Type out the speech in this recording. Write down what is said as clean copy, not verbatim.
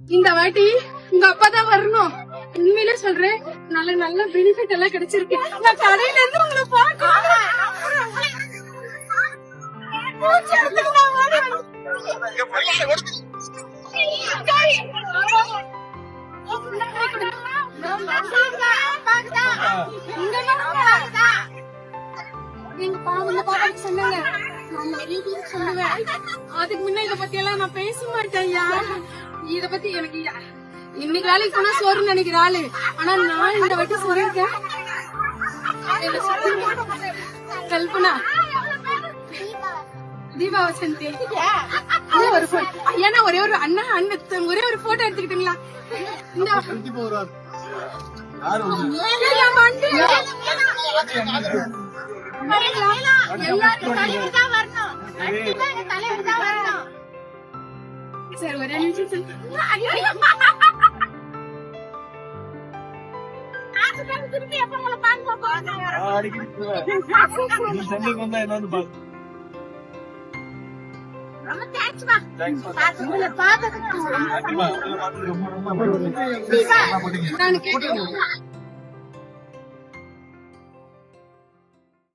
இந்த வாட்டி உங்க அப்பா தான் வரணும். உண்மையிலே சொல்றேன், நல்ல நல்ல பெனிஃபிட் எல்லாம் கிடைச்சிருக்கு. நான் கடையில இருந்து உங்களை பார்க்கணும். அதுக்கு முன்ன இத பத்தி எல்லாம் நான் பேச மாட்டேன். இத பத்தி எனக்கு இன்னைக்கு வேலைக்கு போனா சோறு நினைக்கிற ஆளு. ஆனா நான் இந்த வாட்டி சொல்லிருக்கேன். கல்பனா, தீபா வசந்தி, ஒரு ஏன்னா ஒரே ஒரு அண்ணா அண்ணன் ஒரே ஒரு போட்டோ எடுத்துக்கிட்டீங்களா? சரி, ஒரே நிமிஷம். திருப்பி எப்ப உங்களை பார்க்க போறோம்.